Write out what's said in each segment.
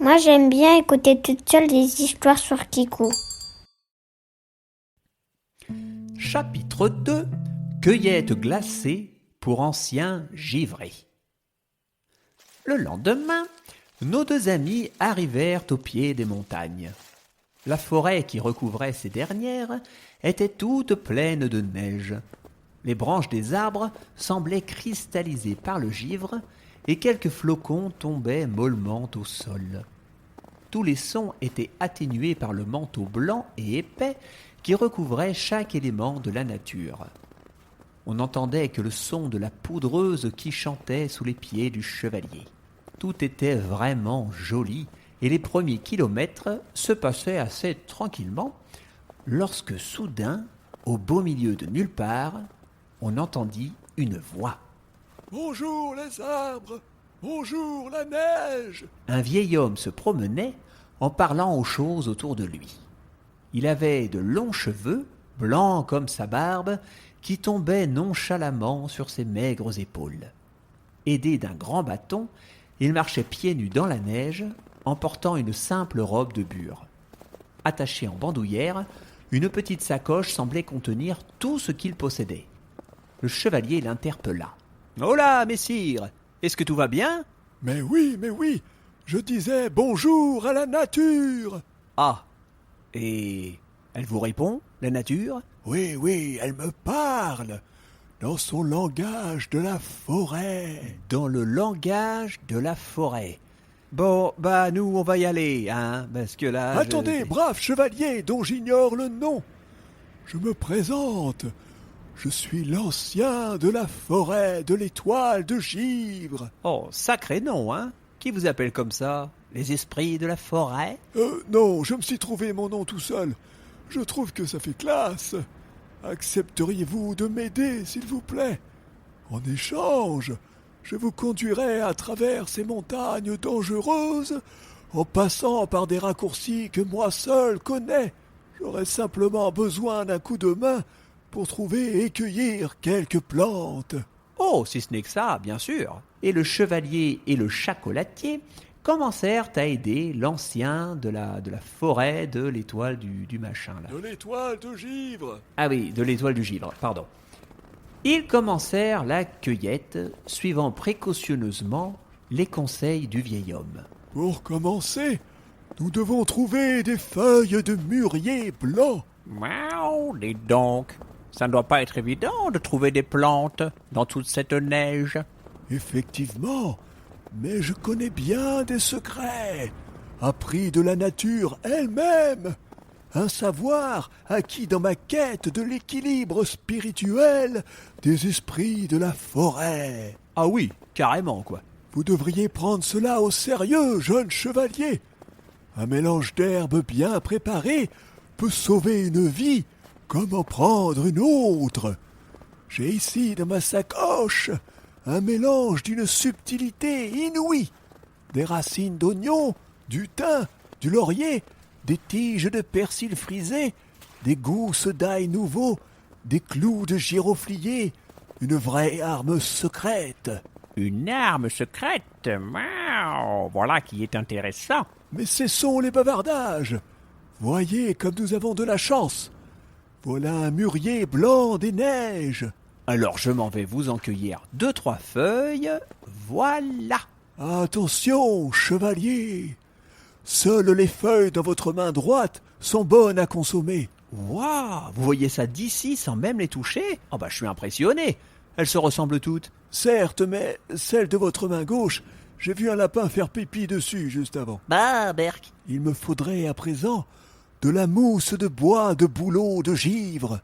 Moi, j'aime bien écouter toute seule des histoires sur Kiku. Chapitre 2. Cueillette glacée pour anciens givrés. Le lendemain, nos deux amis arrivèrent au pied des montagnes. La forêt qui recouvrait ces dernières était toute pleine de neige. Les branches des arbres semblaient cristallisées par le givre et quelques flocons tombaient mollement au sol. Tous les sons étaient atténués par le manteau blanc et épais qui recouvrait chaque élément de la nature. On n'entendait que le son de la poudreuse qui chantait sous les pieds du chevalier. Tout était vraiment joli et les premiers kilomètres se passaient assez tranquillement lorsque soudain, au beau milieu de nulle part, on entendit une voix. « Bonjour les arbres, bonjour la neige !» Un vieil homme se promenait en parlant aux choses autour de lui. Il avait de longs cheveux, blancs comme sa barbe, qui tombaient nonchalamment sur ses maigres épaules. Aidé d'un grand bâton, il marchait pieds nus dans la neige, en portant une simple robe de bure. Attachée en bandoulière, une petite sacoche semblait contenir tout ce qu'il possédait. Le chevalier l'interpella. « Hola, messire, est-ce que tout va bien ?»« Mais oui, je disais bonjour à la nature !» »« Ah, et elle vous répond, la nature ?»« Oui, elle me parle, dans son langage de la forêt. » « Dans le langage de la forêt. Bon, nous, on va y aller, hein, parce que là... Attendez, brave chevalier dont j'ignore le nom. Je me présente. Je suis l'ancien de la forêt de l'étoile de givre. Oh, sacré nom, hein. Qui vous appelle comme ça? Les esprits de la forêt? Non, je me suis trouvé mon nom tout seul. Je trouve que ça fait classe. Accepteriez-vous de m'aider, s'il vous plaît? En échange, je vous conduirai à travers ces montagnes dangereuses, en passant par des raccourcis que moi seul connais. J'aurais simplement besoin d'un coup de main pour trouver et cueillir quelques plantes. Oh, si ce n'est que ça, bien sûr. Et le chevalier et le chocolatier commencèrent à aider l'ancien de la forêt de l'étoile du machin, là. De l'étoile de givre. Ah oui, de l'étoile du givre, pardon. Ils commencèrent la cueillette, suivant précautionneusement les conseils du vieil homme. Pour commencer, nous devons trouver des feuilles de mûrier blanc. Miaou, dites donc, ça ne doit pas être évident de trouver des plantes dans toute cette neige. Effectivement, mais je connais bien des secrets, appris de la nature elle-même. Un savoir acquis dans ma quête de l'équilibre spirituel des esprits de la forêt. Ah oui, carrément, quoi. Vous devriez prendre cela au sérieux, jeune chevalier. Un mélange d'herbes bien préparé peut sauver une vie comme en prendre une autre. J'ai ici dans ma sacoche un mélange d'une subtilité inouïe. Des racines d'oignon, du thym, du laurier, des tiges de persil frisé, des gousses d'ail nouveau, des clous de giroflier, une vraie arme secrète. Une arme secrète? Miaou, voilà qui est intéressant. Mais cessons les bavardages. Voyez comme nous avons de la chance. Voilà un mûrier blanc des neiges. Alors je m'en vais vous en cueillir 2-3 feuilles. Voilà. Attention, chevalier. Seules les feuilles dans votre main droite sont bonnes à consommer. Waouh, vous voyez ça d'ici sans même les toucher? Oh je suis impressionné. Elles se ressemblent toutes. Certes, mais celle de votre main gauche, j'ai vu un lapin faire pipi dessus juste avant. Berk. Il me faudrait à présent de la mousse de bois de bouleau de givre.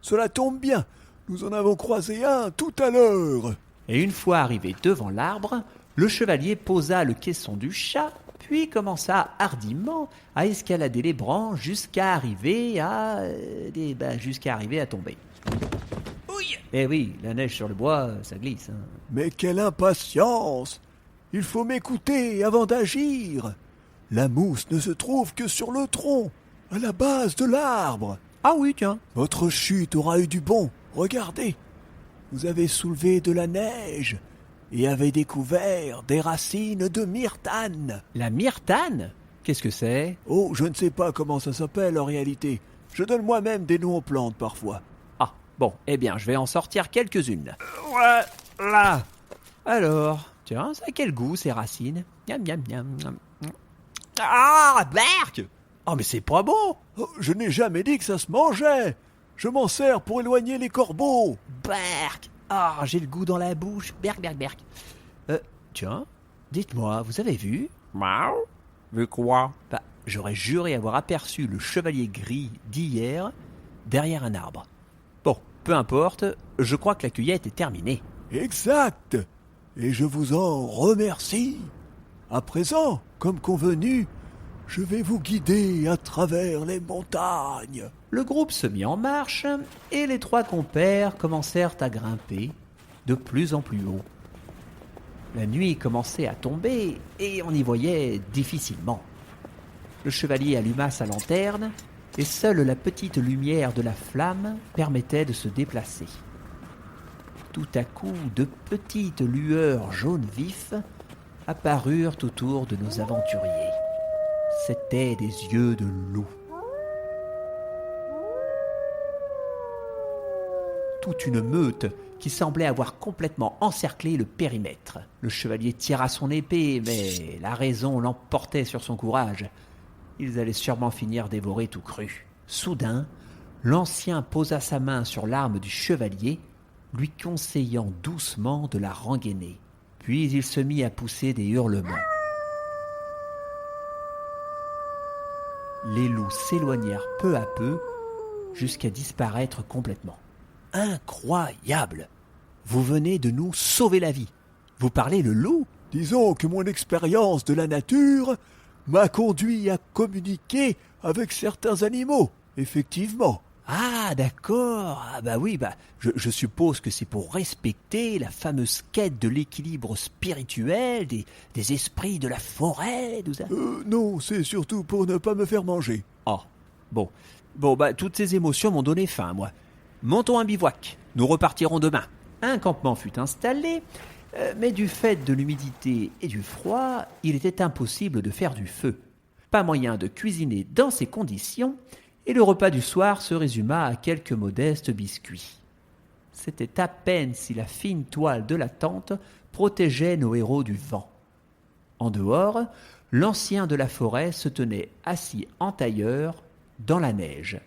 Cela tombe bien, nous en avons croisé un tout à l'heure. Et une fois arrivé devant l'arbre, le chevalier posa le caisson du chat, puis commença hardiment à escalader les branches jusqu'à arriver à tomber. Ouille. Eh oui, la neige sur le bois, ça glisse. Hein. Mais quelle impatience! Il faut m'écouter avant d'agir. La mousse ne se trouve que sur le tronc, à la base de l'arbre. Ah oui, tiens. Votre chute aura eu du bon. Regardez, vous avez soulevé de la neige. et avait découvert des racines de myrtane. La myrtane? Qu'est-ce que c'est? Oh, je ne sais pas comment ça s'appelle en réalité. Je donne moi-même des noms aux plantes parfois. Ah, bon, eh bien, je vais en sortir quelques-unes. Voilà. Alors, tiens, ça a quel goût, ces racines? Miam, miam, miam, miam. Ah, berk! Oh, mais c'est pas bon! Oh, je n'ai jamais dit que ça se mangeait. Je m'en sers pour éloigner les corbeaux. Berk! Ah, j'ai le goût dans la bouche. Berk, berk, berk. Tiens, dites-moi, vous avez vu? Miaou? Vu quoi? Bah, j'aurais juré avoir aperçu le chevalier gris d'hier derrière un arbre. Bon, peu importe, je crois que la cueillette est terminée. Exact. Et je vous en remercie. À présent, comme convenu, je vais vous guider à travers les montagnes. Le groupe se mit en marche et les trois compères commencèrent à grimper de plus en plus haut. La nuit commençait à tomber et on y voyait difficilement. Le chevalier alluma sa lanterne et seule la petite lumière de la flamme permettait de se déplacer. Tout à coup, de petites lueurs jaunes vifs apparurent autour de nos aventuriers. C'étaient des yeux de loup. Toute une meute qui semblait avoir complètement encerclé le périmètre. Le chevalier tira son épée, mais la raison l'emportait sur son courage. Ils allaient sûrement finir dévorés tout cru. Soudain, l'ancien posa sa main sur l'arme du chevalier, lui conseillant doucement de la rengainer. Puis il se mit à pousser des hurlements. Les loups s'éloignèrent peu à peu jusqu'à disparaître complètement. Incroyable! Vous venez de nous sauver la vie. Vous parlez le loup? Disons que mon expérience de la nature m'a conduit à communiquer avec certains animaux, effectivement. Ah, d'accord. Ah bah oui, je suppose que c'est pour respecter la fameuse quête de l'équilibre spirituel des esprits de la forêt, tout ça. Non, c'est surtout pour ne pas me faire manger. Oh, bon. Bon, toutes ces émotions m'ont donné faim, moi. Montons un bivouac. Nous repartirons demain. Un campement fut installé, mais du fait de l'humidité et du froid, il était impossible de faire du feu. Pas moyen de cuisiner dans ces conditions, et le repas du soir se résuma à quelques modestes biscuits. C'était à peine si la fine toile de la tente protégeait nos héros du vent. En dehors, l'ancien de la forêt se tenait assis en tailleur dans la neige.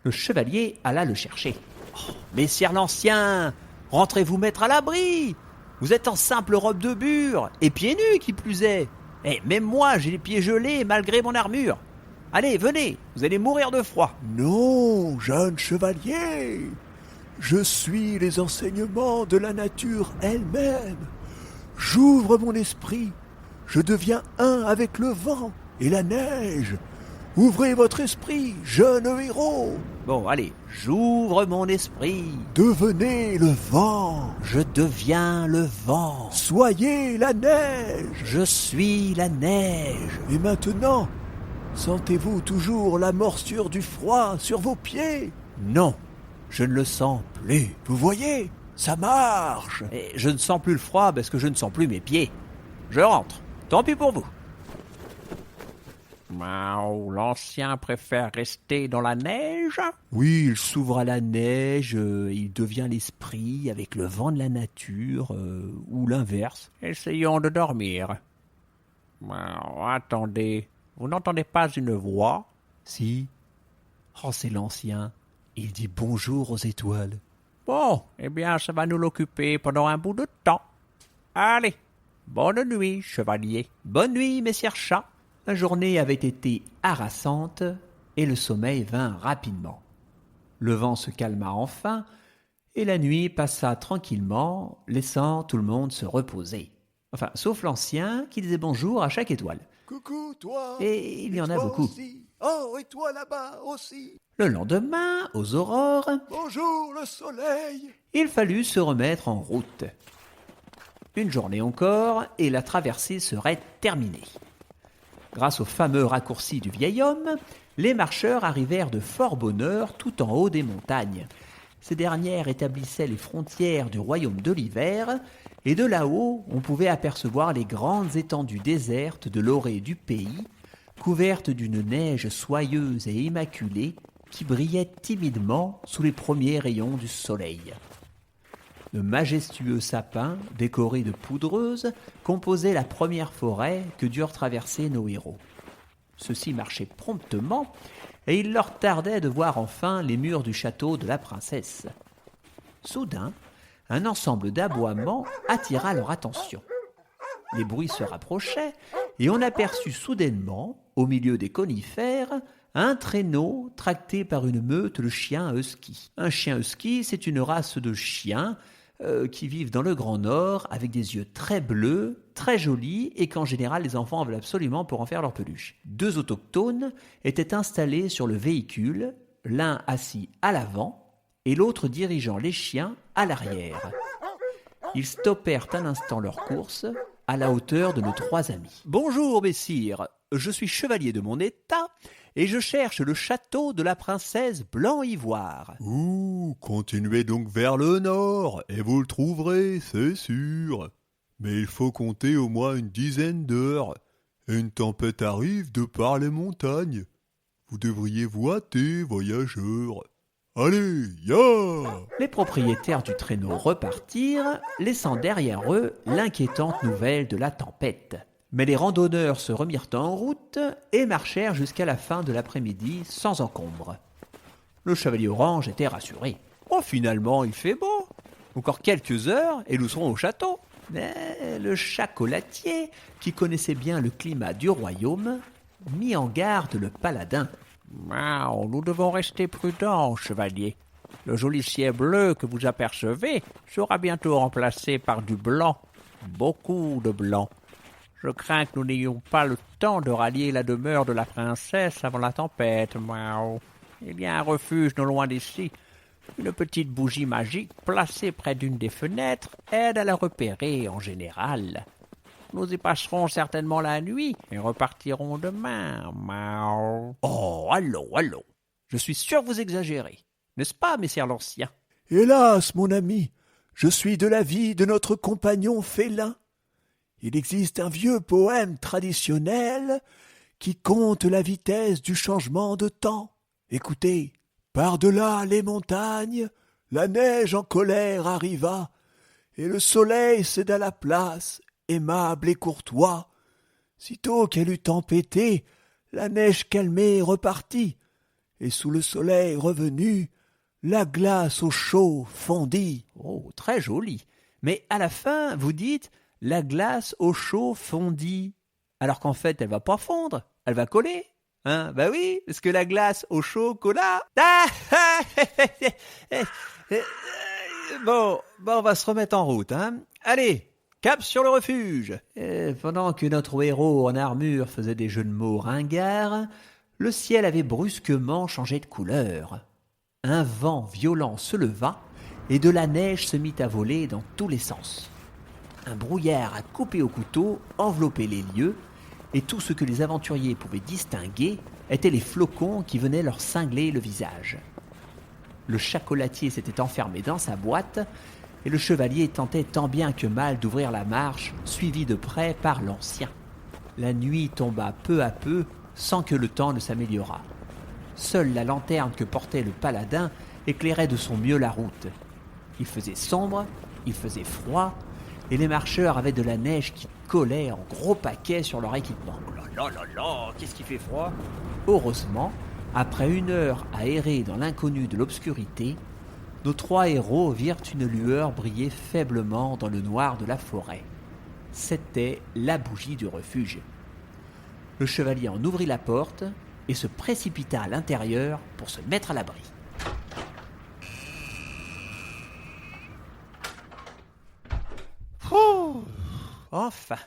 Le chevalier alla le chercher. Oh, « Messire l'ancien, rentrez vous mettre à l'abri. Vous êtes en simple robe de bure, et pieds nus qui plus est. Et même moi, j'ai les pieds gelés malgré mon armure. Allez, venez, vous allez mourir de froid. » Non, jeune chevalier, je suis les enseignements de la nature elle-même. J'ouvre mon esprit, je deviens un avec le vent et la neige. Ouvrez votre esprit, jeune héros. Bon, allez, j'ouvre mon esprit. Devenez le vent. Je deviens le vent. Soyez la neige. Je suis la neige. Et maintenant, sentez-vous toujours la morsure du froid sur vos pieds? Non, je ne le sens plus. Vous voyez, ça marche. Et je ne sens plus le froid parce que je ne sens plus mes pieds. Je rentre. Tant pis pour vous. L'ancien préfère rester dans la neige? Oui, il s'ouvre à la neige, il devient l'esprit avec le vent de la nature, ou l'inverse. Essayons de dormir. Attendez, vous n'entendez pas une voix? Si. Oh, c'est l'ancien. Il dit bonjour aux étoiles. Bon, eh bien, ça va nous l'occuper pendant un bout de temps. Allez, bonne nuit, chevalier. Bonne nuit, messire chat. La journée avait été harassante et le sommeil vint rapidement. Le vent se calma enfin et la nuit passa tranquillement, laissant tout le monde se reposer. Enfin, sauf l'ancien qui disait bonjour à chaque étoile. Coucou, toi. Et il y en a beaucoup. Aussi. Oh, et toi là-bas aussi. Le lendemain, aux aurores, bonjour le soleil. Il fallut se remettre en route. Une journée encore et la traversée serait terminée. Grâce au fameux raccourci du vieil homme, les marcheurs arrivèrent de fort bonne heure tout en haut des montagnes. Ces dernières établissaient les frontières du royaume de l'hiver, et de là-haut, on pouvait apercevoir les grandes étendues désertes de l'orée du pays, couvertes d'une neige soyeuse et immaculée qui brillait timidement sous les premiers rayons du soleil. De majestueux sapins, décorés de poudreuses, composaient la première forêt que durent traverser nos héros. Ceux-ci marchaient promptement, et il leur tardait de voir enfin les murs du château de la princesse. Soudain, un ensemble d'aboiements attira leur attention. Les bruits se rapprochaient, et on aperçut soudainement, au milieu des conifères, un traîneau tracté par une meute de chiens husky. Un chien husky, c'est une race de chiens qui vivent dans le Grand Nord avec des yeux très bleus, très jolis et qu'en général les enfants veulent absolument pour en faire leur peluche. 2 autochtones étaient installés sur le véhicule, l'un assis à l'avant et l'autre dirigeant les chiens à l'arrière. Ils stoppèrent un instant leur course à la hauteur de nos 3 amis. « Bonjour, messire, je suis chevalier de mon état et je cherche le château de la princesse Blanc-Ivoire. » Ouh, continuez donc vers le nord, et vous le trouverez, c'est sûr. Mais il faut compter au moins une dizaine d'heures. Et une tempête arrive de par les montagnes. Vous devriez vous hâter, voyageurs. Allez, ya! Les propriétaires du traîneau repartirent, laissant derrière eux l'inquiétante nouvelle de la tempête. Mais les randonneurs se remirent en route et marchèrent jusqu'à la fin de l'après-midi sans encombre. Le chevalier orange était rassuré. « Oh, finalement, il fait beau. Encore quelques heures et nous serons au château. » Mais le chocolatier, qui connaissait bien le climat du royaume, mit en garde le paladin. « Nous devons rester prudents, chevalier. Le joli ciel bleu que vous apercevez sera bientôt remplacé par du blanc. Beaucoup de blanc. Je crains que nous n'ayons pas le temps de rallier la demeure de la princesse avant la tempête. Il y a un refuge non loin d'ici. Une petite bougie magique placée près d'une des fenêtres aide à la repérer en général. Nous y passerons certainement la nuit et repartirons demain. Oh, allons. Je suis sûr que vous exagérez. N'est-ce pas, messire l'Ancien ? Hélas, mon ami, je suis de l'avis de notre compagnon félin. Il existe un vieux poème traditionnel qui compte la vitesse du changement de temps. Écoutez, par-delà les montagnes, la neige en colère arriva, et le soleil céda la place, aimable et courtois. Sitôt qu'elle eut tempêté, la neige calmée repartit, et sous le soleil revenu, la glace au chaud fondit. Oh, très joli. Mais à la fin, vous dites « la glace au chaud fondit ». Alors qu'en fait, elle va pas fondre, elle va coller. Hein, bah oui, parce que la glace au chaud colla. Bon, on va se remettre en route. Hein. Allez, cap sur le refuge. Et pendant que notre héros en armure faisait des jeux de mots ringards, le ciel avait brusquement changé de couleur. Un vent violent se leva et de la neige se mit à voler dans tous les sens. Un brouillard à couper au couteau enveloppait les lieux, et tout ce que les aventuriers pouvaient distinguer étaient les flocons qui venaient leur cingler le visage. Le chocolatier s'était enfermé dans sa boîte, et le chevalier tentait tant bien que mal d'ouvrir la marche, suivi de près par l'Ancien. La nuit tomba peu à peu, sans que le temps ne s'améliorât. Seule la lanterne que portait le paladin éclairait de son mieux la route. Il faisait sombre, il faisait froid, et les marcheurs avaient de la neige qui collait en gros paquets sur leur équipement. Oh là, qu'est-ce qui fait froid ? Heureusement, après 1 heure à errer dans l'inconnu de l'obscurité, nos 3 héros virent une lueur briller faiblement dans le noir de la forêt. C'était la bougie du refuge. Le chevalier en ouvrit la porte et se précipita à l'intérieur pour se mettre à l'abri. Enfin,